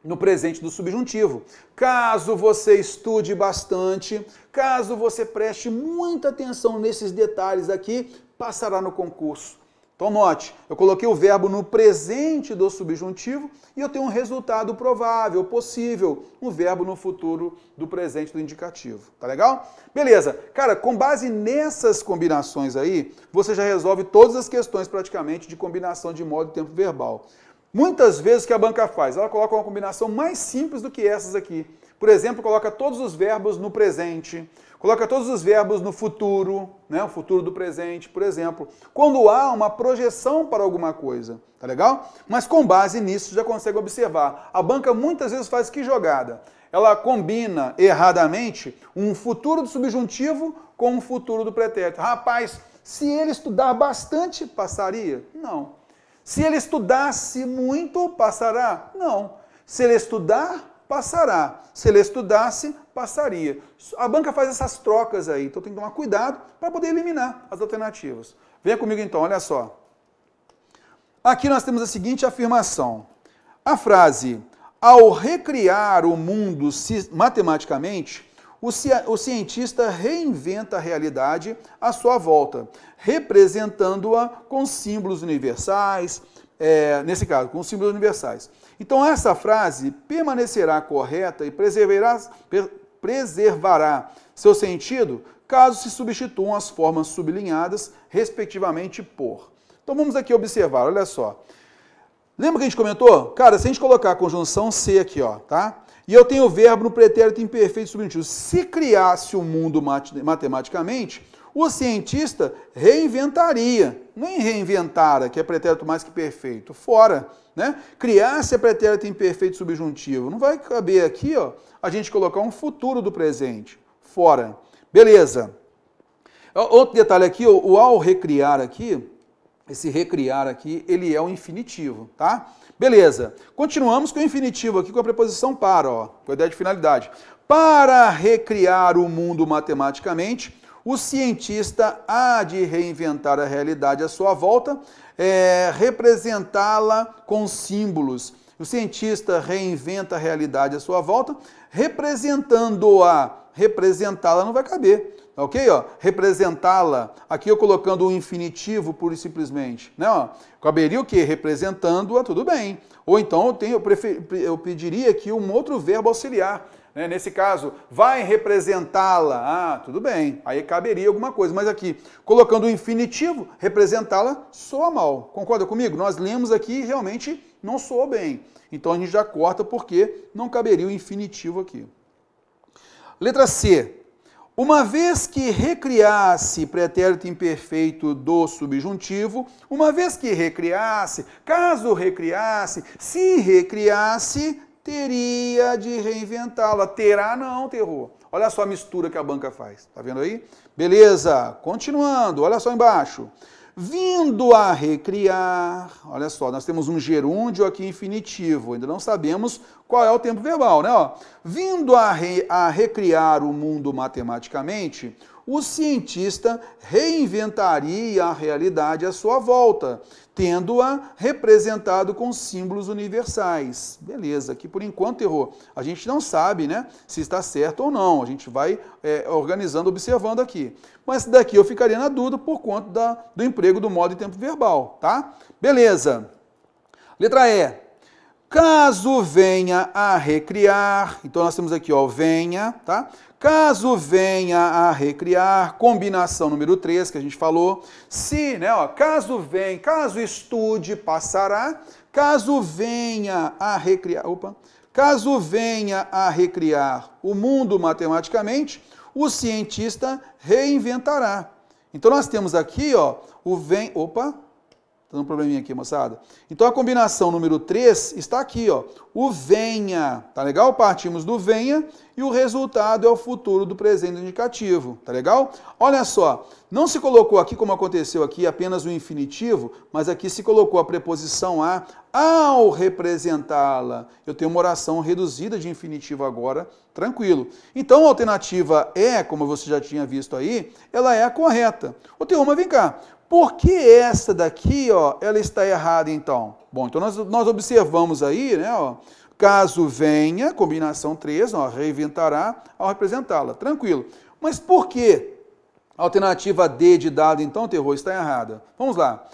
no presente do subjuntivo. Caso você estude bastante, caso você preste muita atenção nesses detalhes aqui, passará no concurso. Então note, eu coloquei o verbo no presente do subjuntivo e eu tenho um resultado provável, possível, um verbo no futuro do presente do indicativo. Tá legal? Beleza. Cara, com base nessas combinações aí, você já resolve todas as questões praticamente de combinação de modo e tempo verbal. Muitas vezes o que a banca faz? Ela coloca uma combinação mais simples do que essas aqui. Por exemplo, coloca todos os verbos no presente, coloca todos os verbos no futuro, né? O futuro do presente, por exemplo. Quando há uma projeção para alguma coisa, tá legal? Mas com base nisso já consegue observar. A banca muitas vezes faz que jogada? Ela combina erradamente um futuro do subjuntivo com um futuro do pretérito. Rapaz, se ele estudar bastante, passaria? Não. Se ele estudasse muito, passará? Não. Se ele estudar, passará. Se ele estudasse, passaria. A banca faz essas trocas aí, então tem que tomar cuidado para poder eliminar as alternativas. Venha comigo então, olha só. Aqui nós temos a seguinte afirmação. A frase, ao recriar o mundo matematicamente, o cientista reinventa a realidade à sua volta, representando-a com símbolos universais, nesse caso, com símbolos universais. Então, essa frase permanecerá correta e preservará seu sentido caso se substituam as formas sublinhadas, respectivamente, por. Então, vamos aqui observar, olha só. Lembra que a gente comentou? Cara, se a gente colocar a conjunção C aqui, ó, tá? E eu tenho o verbo no pretérito imperfeito subjuntivo. Se criasse o mundo matematicamente, o cientista reinventaria. Nem reinventara, que é pretérito mais que perfeito. Fora, né? Criasse é pretérito imperfeito subjuntivo. Não vai caber aqui, ó, a gente colocar um futuro do presente. Fora. Beleza. Outro detalhe aqui, o ao recriar aqui, esse recriar aqui, ele é o infinitivo, tá? Beleza. Continuamos com o infinitivo aqui com a preposição para, ó, com a ideia de finalidade. Para recriar o mundo matematicamente, o cientista há de reinventar a realidade à sua volta, representá-la com símbolos. O cientista reinventa a realidade à sua volta, representando-a. Representá-la não vai caber. Ok? Ó, representá-la, aqui eu colocando o infinitivo pura e simplesmente. Né? Ó, caberia o quê? Representando-a, tudo bem. Ou então eu pediria aqui um outro verbo auxiliar. Né? Nesse caso, vai representá-la. Ah, tudo bem. Aí caberia alguma coisa. Mas aqui, colocando o infinitivo, representá-la soa mal. Concorda comigo? Nós lemos aqui e realmente não soa bem. Então a gente já corta porque não caberia o infinitivo aqui. Letra C. Uma vez que recriasse pretérito imperfeito do subjuntivo, uma vez que recriasse, caso recriasse, se recriasse, teria de reinventá-la. Terá não, terror. Olha só a mistura que a banca faz. Tá vendo aí? Beleza. Continuando, olha só embaixo. Vindo a recriar, olha só, nós temos um gerúndio aqui infinitivo, ainda não sabemos qual é o tempo verbal, né? Ó, vindo a recriar o mundo matematicamente, o cientista reinventaria a realidade à sua volta, tendo-a representado com símbolos universais. Beleza, aqui por enquanto errou. A gente não sabe, né, se está certo ou não. A gente vai organizando, observando aqui. Mas daqui eu ficaria na dúvida por conta do emprego do modo e tempo verbal, tá? Beleza. Letra E. Caso venha a recriar, então nós temos aqui, ó, venha, tá? Caso venha a recriar, combinação número 3, que a gente falou. Se, né, ó, caso estude, passará. Caso venha a recriar, caso venha a recriar o mundo matematicamente, o cientista reinventará. Então nós temos aqui, ó, o vem, tá dando um probleminha aqui, moçada. Então a combinação número 3 está aqui, ó. O venha, tá legal? Partimos do venha e o resultado é o futuro do presente indicativo, tá legal? Olha só, não se colocou aqui, como aconteceu aqui, apenas o infinitivo, mas aqui se colocou a preposição a ao representá-la. Eu tenho uma oração reduzida de infinitivo agora, tranquilo. Então a alternativa E, como você já tinha visto aí, ela é a correta. Ô Teoma, vem cá. Por que essa daqui, ó, ela está errada então? Bom, então nós observamos aí, né, ó, caso venha, combinação 3, ó, reinventará ao representá-la. Tranquilo. Mas por que a alternativa D de dado, então, terror, está errada? Vamos lá.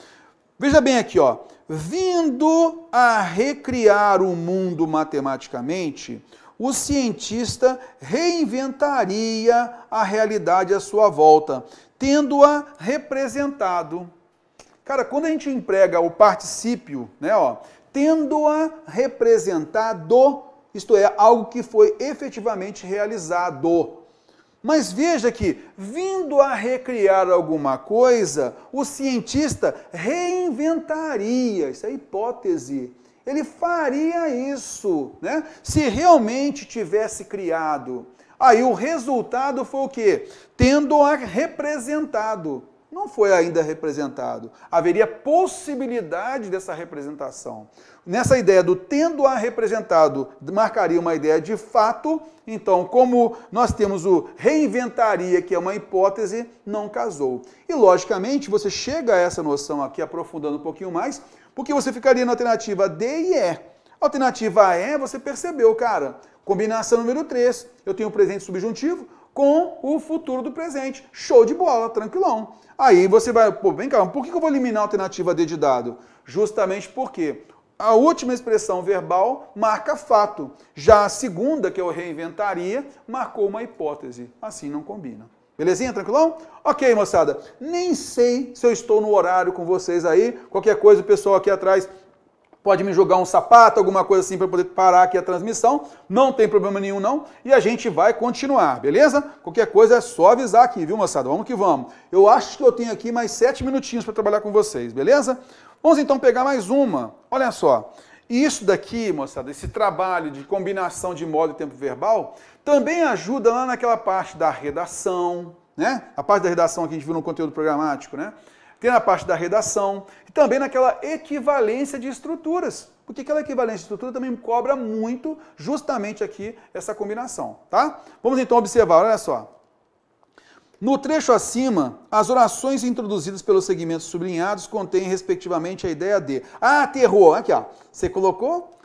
Veja bem aqui, ó. Vindo a recriar o mundo matematicamente, o cientista reinventaria a realidade à sua volta, tendo-a representado. Cara, quando a gente emprega o particípio, né, ó, tendo-a representado, isto é, algo que foi efetivamente realizado. Mas veja que, vindo a recriar alguma coisa, o cientista reinventaria, isso é hipótese. Ele faria isso, né? Se realmente tivesse criado. Aí o resultado foi o quê? Tendo-a representado. Não foi ainda representado. Haveria possibilidade dessa representação. Nessa ideia do tendo-a representado, marcaria uma ideia de fato. Então, como nós temos o reinventaria, que é uma hipótese, não casou. E, logicamente, você chega a essa noção aqui, aprofundando um pouquinho mais, porque você ficaria na alternativa D e E. Alternativa E, você percebeu, cara. Combinação número 3. Eu tenho o presente subjuntivo com o futuro do presente. Show de bola, tranquilão. Aí você vai, pô, vem cá, por que eu vou eliminar a alternativa D de dado? Justamente porque a última expressão verbal marca fato. Já a segunda, que eu reinventaria, marcou uma hipótese. Assim não combina. Belezinha, tranquilão? Ok, moçada. Nem sei se eu estou no horário com vocês aí. Qualquer coisa, o pessoal aqui atrás pode me jogar um sapato, alguma coisa assim, para poder parar aqui a transmissão. Não tem problema nenhum, não. E a gente vai continuar, beleza? Qualquer coisa é só avisar aqui, viu, moçada? Vamos que vamos. Eu acho que eu tenho aqui mais 7 minutinhos para trabalhar com vocês, beleza? Vamos então pegar mais uma. Olha só. E isso daqui, moçada, esse trabalho de combinação de modo e tempo verbal, também ajuda lá naquela parte da redação, né? A parte da redação que a gente viu no conteúdo programático, né? Tem na parte da redação e também naquela equivalência de estruturas. Porque aquela equivalência de estrutura também cobra muito justamente aqui essa combinação, tá? Vamos então observar, olha só. No trecho acima, as orações introduzidas pelos segmentos sublinhados contêm respectivamente a ideia de... Ah, terror, aqui ó, você colocou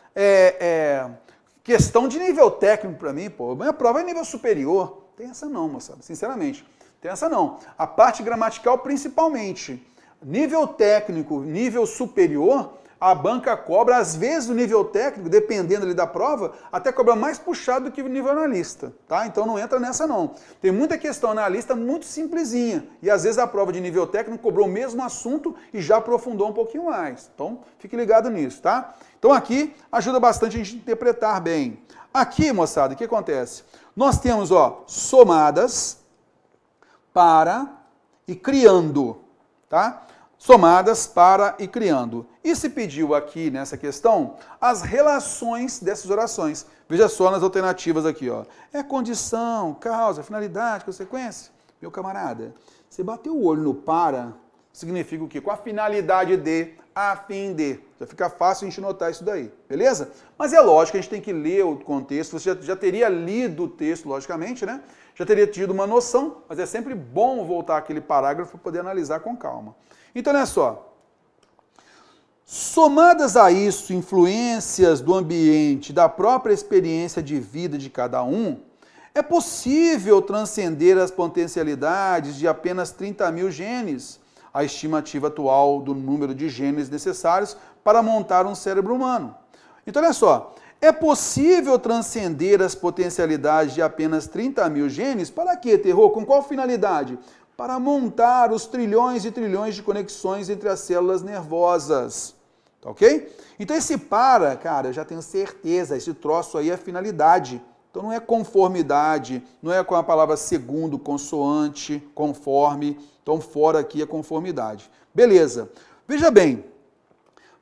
questão de nível técnico para mim, pô, minha prova é nível superior. Tem essa não, moçada, sinceramente. Tem essa não. A parte gramatical principalmente. Nível técnico, nível superior, a banca cobra, às vezes o nível técnico, dependendo ali da prova, até cobra mais puxado do que o nível analista, tá? Então não entra nessa não. Tem muita questão analista muito simplesinha, e às vezes a prova de nível técnico cobrou o mesmo assunto e já aprofundou um pouquinho mais. Então fique ligado nisso, tá? Então aqui ajuda bastante a gente interpretar bem. Aqui, moçada, o que acontece? Nós temos, ó, somadas, para e criando, tá? Somadas, para e criando. E se pediu aqui nessa questão as relações dessas orações. Veja só nas alternativas aqui, ó. É condição, causa, finalidade, consequência. Meu camarada, você bateu o olho no para, significa o quê? Com a finalidade de, a fim de. Já fica fácil a gente notar isso daí, beleza? Mas é lógico que a gente tem que ler o contexto, você já teria lido o texto, logicamente, né? Já teria tido uma noção, mas é sempre bom voltar àquele parágrafo para poder analisar com calma. Então, olha só. Somadas a isso influências do ambiente, da própria experiência de vida de cada um, é possível transcender as potencialidades de apenas 30 mil genes, a estimativa atual do número de genes necessários para montar um cérebro humano. Então, olha só, é possível transcender as potencialidades de apenas 30 mil genes? Para quê, Terror? Com qual finalidade? Para montar os trilhões e trilhões de conexões entre as células nervosas. Tá ok? Então, esse cara, eu já tenho certeza, esse troço aí é finalidade. Então, não é conformidade, não é com a palavra segundo, consoante, conforme. Então, fora aqui é conformidade. Beleza. Veja bem,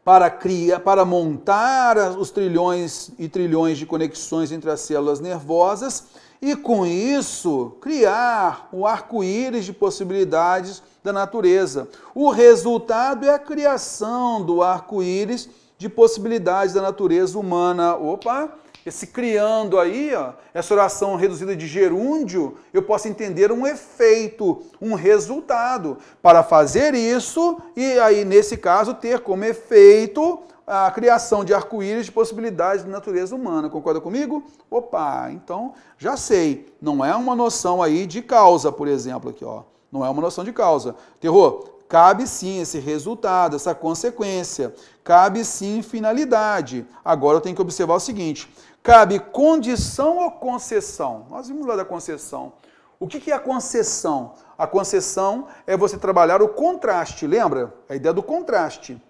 para montar os trilhões e trilhões de conexões entre as células nervosas e, com isso, criar o arco-íris de possibilidades da natureza. O resultado é a criação do arco-íris de possibilidades da natureza humana. Opa! Esse criando aí, ó, essa oração reduzida de gerúndio, eu posso entender um efeito, um resultado. Para fazer isso, e aí, nesse caso, ter como efeito a criação de arco-íris de possibilidades da natureza humana. Concorda comigo? Opa, então já sei. Não é uma noção aí de causa, por exemplo, aqui, ó. Não é uma noção de causa. Terror, cabe sim esse resultado, essa consequência. Cabe sim finalidade. Agora eu tenho que observar o seguinte. Cabe condição ou concessão? Nós vimos lá da concessão. O que é a concessão? A concessão é você trabalhar o contraste, lembra? A ideia do contraste.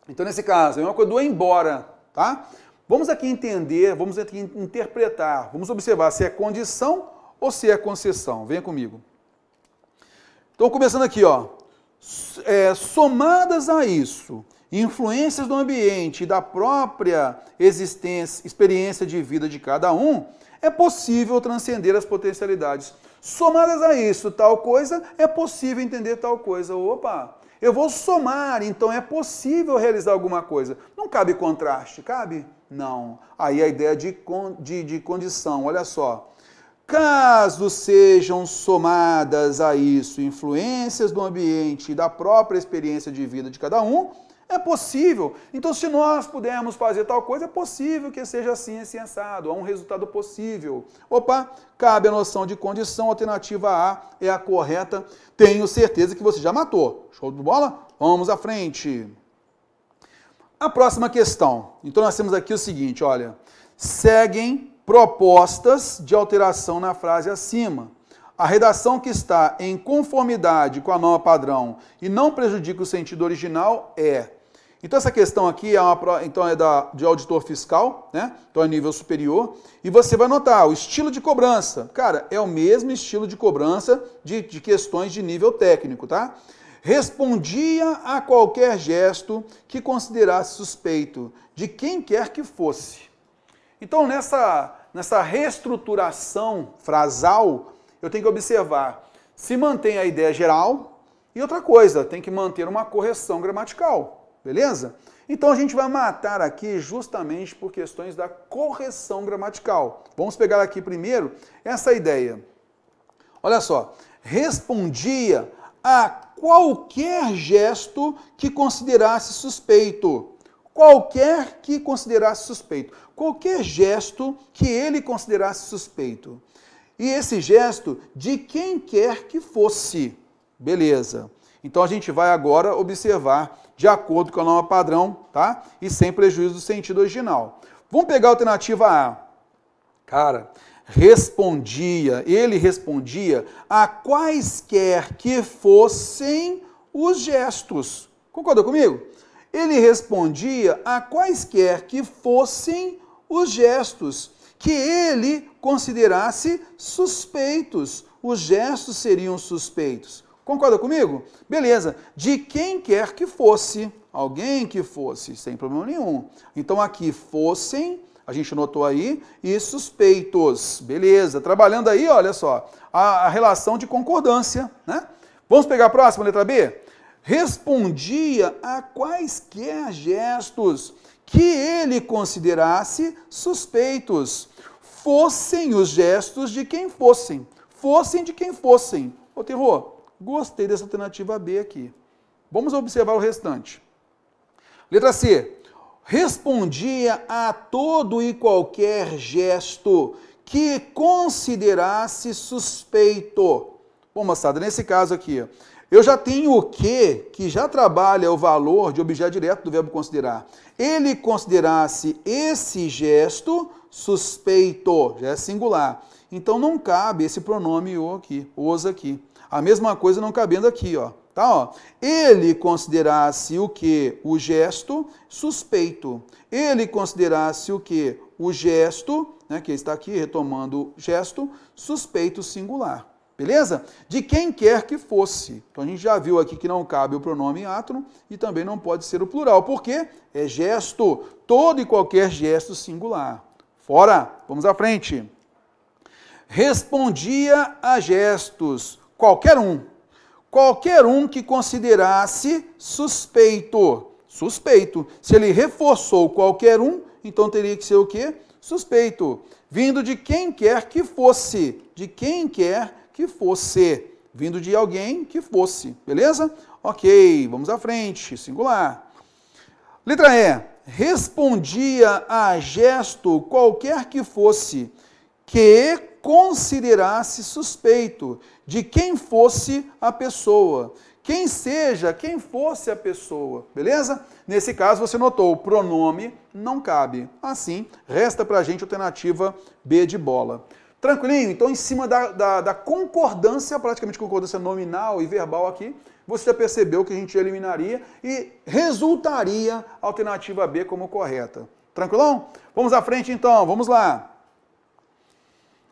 Então, nesse caso, é uma coisa do embora, tá? Vamos aqui entender, vamos aqui interpretar, vamos observar se é condição ou se é concessão. Venha comigo. Então, começando aqui, ó. Somadas a isso, influências do ambiente e da própria experiência de vida de cada um, é possível transcender as potencialidades. Somadas a isso, tal coisa, é possível entender tal coisa. Opa! Eu vou somar, então é possível realizar alguma coisa. Não cabe contraste, cabe? Não. Aí a ideia de condição, olha só. Caso sejam somadas a isso influências do ambiente e da própria experiência de vida de cada um, é possível. Então, se nós pudermos fazer tal coisa, é possível que seja assim, assim, assado. Há um resultado possível. Opa, cabe a noção de condição. Alternativa A é a correta. Tenho certeza que você já matou. Show de bola? Vamos à frente. A próxima questão. Então, nós temos aqui o seguinte, olha. Seguem propostas de alteração na frase acima. A redação que está em conformidade com a norma padrão e não prejudica o sentido original é. Então, essa questão aqui de auditor fiscal, né? Então, é nível superior. E você vai notar o estilo de cobrança. Cara, é o mesmo estilo de cobrança de questões de nível técnico, tá? Respondia a qualquer gesto que considerasse suspeito, de quem quer que fosse. Então, nessa reestruturação frasal, eu tenho que observar se mantém a ideia geral e outra coisa, tem que manter uma correção gramatical, beleza? Então, a gente vai matar aqui justamente por questões da correção gramatical. Vamos pegar aqui primeiro essa ideia. Olha só, respondia a qualquer gesto que considerasse suspeito. Qualquer que considerasse suspeito. Qualquer gesto que ele considerasse suspeito. E esse gesto de quem quer que fosse. Beleza. Então a gente vai agora observar de acordo com a norma padrão, tá? E sem prejuízo do sentido original. Vamos pegar a alternativa A. Cara, ele respondia a quaisquer que fossem os gestos. Concordou comigo? Ele respondia a quaisquer que fossem os gestos que ele considerasse suspeitos. Os gestos seriam suspeitos. Concorda comigo? Beleza. De quem quer que fosse. Alguém que fosse, sem problema nenhum. Então aqui fossem, a gente notou aí, e suspeitos. Beleza. Trabalhando aí, olha só, a relação de concordância, né? Vamos pegar a próxima, letra B? respondia a quaisquer gestos que ele considerasse suspeitos, fossem os gestos de quem fossem. Fossem de quem fossem. Ô, Terror, gostei dessa alternativa B aqui. Vamos observar o restante. Letra C. Respondia a todo e qualquer gesto que considerasse suspeito. Bom, moçada, nesse caso aqui, eu já tenho o que já trabalha o valor de objeto direto do verbo considerar. Ele considerasse esse gesto suspeito, já é singular. Então não cabe esse pronome o aqui, os aqui. A mesma coisa não cabendo aqui, ó. Tá, ó. Ele considerasse o que? O gesto suspeito. Ele considerasse o que? O gesto, né, que está aqui retomando o gesto, suspeito singular. Beleza? De quem quer que fosse. Então a gente já viu aqui que não cabe o pronome átono e também não pode ser o plural. Por quê? É gesto, todo e qualquer gesto singular. Fora, vamos à frente. Respondia a gestos, qualquer um que considerasse suspeito. Suspeito. Se ele reforçou qualquer um, então teria que ser o quê? Suspeito. Vindo de quem quer que fosse. De quem quer que fosse. Vindo de alguém que fosse. Beleza? Ok, vamos à frente. Singular. Letra E. Respondia a gesto qualquer que fosse, que considerasse suspeito, de quem fosse a pessoa. Quem seja, quem fosse a pessoa, beleza? Nesse caso, você notou, o pronome não cabe. Assim, resta para a gente a alternativa B de bola. Tranquilinho? Então, em cima da concordância, praticamente concordância nominal e verbal aqui, você já percebeu que a gente eliminaria e resultaria a alternativa B como correta. Tranquilão? Vamos à frente, então. Vamos lá.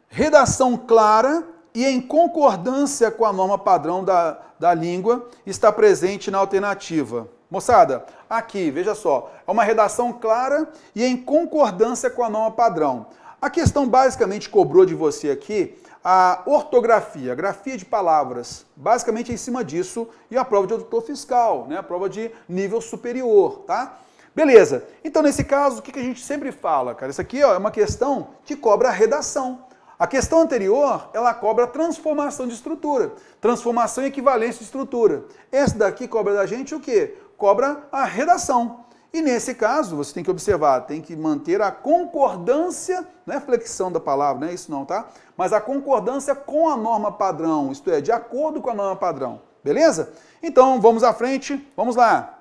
Redação clara e em concordância com a norma padrão da língua está presente na alternativa. Moçada, aqui, veja só, é uma redação clara e em concordância com a norma padrão. A questão basicamente cobrou de você aqui a ortografia, a grafia de palavras, basicamente em cima disso, e a prova de auditor fiscal, né? A prova de nível superior, tá? Beleza, então nesse caso, o que a gente sempre fala, cara? Isso aqui ó, é uma questão que cobra a redação. A questão anterior, ela cobra transformação de estrutura, transformação e equivalência de estrutura. Essa daqui cobra da gente o quê? Cobra a redação. E nesse caso, você tem que observar, tem que manter a concordância, não é flexão da palavra, não é isso não, tá? Mas a concordância com a norma padrão, isto é, de acordo com a norma padrão, beleza? Então, vamos à frente, vamos lá.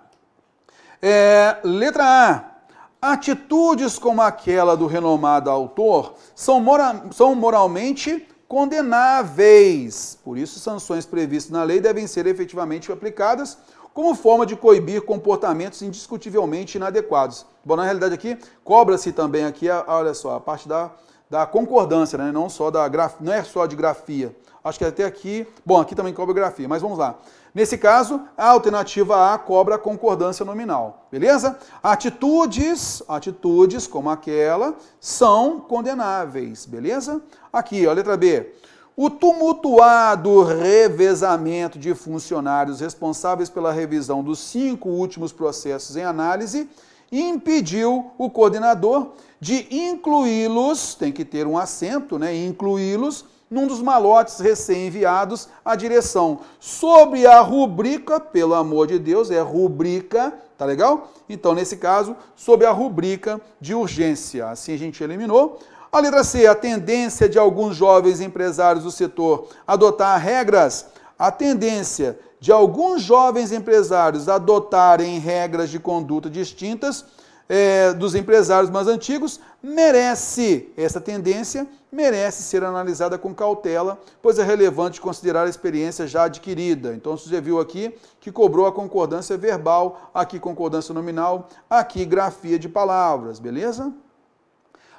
Letra A. Atitudes como aquela do renomado autor são moralmente condenáveis. Por isso, sanções previstas na lei devem ser efetivamente aplicadas como forma de coibir comportamentos indiscutivelmente inadequados. Bom, na realidade aqui, cobra-se também aqui, olha só, a parte da concordância, né? Não é só de grafia. Acho que até aqui, bom, aqui também cobra grafia, mas vamos lá. Nesse caso, a alternativa A cobra a concordância nominal, beleza? Atitudes como aquela são condenáveis, beleza? Aqui, ó, letra B. O tumultuado revezamento de funcionários responsáveis pela revisão dos 5 últimos processos em análise impediu o coordenador de incluí-los, tem que ter um acento, né? Incluí-los num dos malotes recém-enviados à direção, sobre a rubrica, pelo amor de Deus, é rubrica, tá legal? Então, nesse caso, sobre a rubrica de urgência. Assim a gente eliminou. A letra C, a tendência de alguns jovens empresários do setor adotar regras, a tendência de alguns jovens empresários adotarem regras de conduta distintas dos empresários mais antigos, essa tendência merece ser analisada com cautela, pois é relevante considerar a experiência já adquirida. Então, você viu aqui que cobrou a concordância verbal, aqui concordância nominal, aqui grafia de palavras, beleza?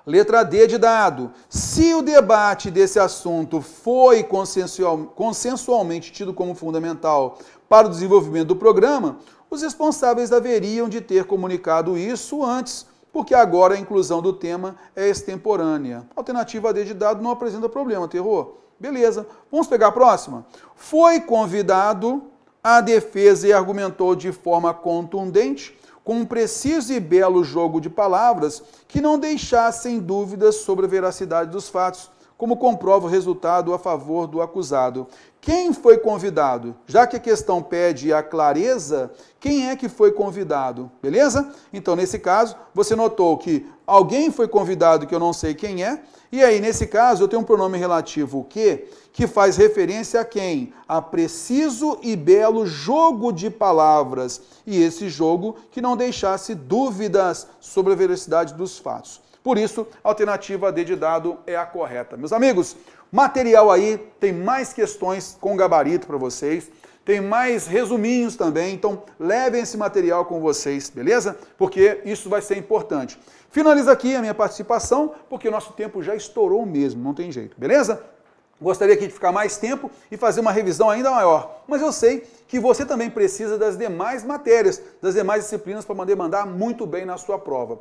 Letra D de dado. Se o debate desse assunto foi consensualmente tido como fundamental para o desenvolvimento do programa, os responsáveis haveriam de ter comunicado isso antes, porque agora a inclusão do tema é extemporânea. Alternativa D de dado não apresenta problema, Terror. Beleza. Vamos pegar a próxima? Foi convidado a defesa e argumentou de forma contundente, com um preciso e belo jogo de palavras que não deixassem dúvidas sobre a veracidade dos fatos, como comprova o resultado a favor do acusado. Quem foi convidado? Já que a questão pede a clareza, quem é que foi convidado? Beleza? Então, nesse caso, você notou que alguém foi convidado que eu não sei quem é, e aí, nesse caso, eu tenho um pronome relativo o que faz referência a quem? A preciso e belo jogo de palavras. E esse jogo que não deixasse dúvidas sobre a veracidade dos fatos. Por isso, a alternativa D de dado é a correta. Meus amigos, material aí, tem mais questões com gabarito para vocês, tem mais resuminhos também, então levem esse material com vocês, beleza? Porque isso vai ser importante. Finalizo aqui a minha participação, porque o nosso tempo já estourou mesmo, não tem jeito, beleza? Gostaria aqui de ficar mais tempo e fazer uma revisão ainda maior, mas eu sei que você também precisa das demais matérias, das demais disciplinas para poder mandar muito bem na sua prova.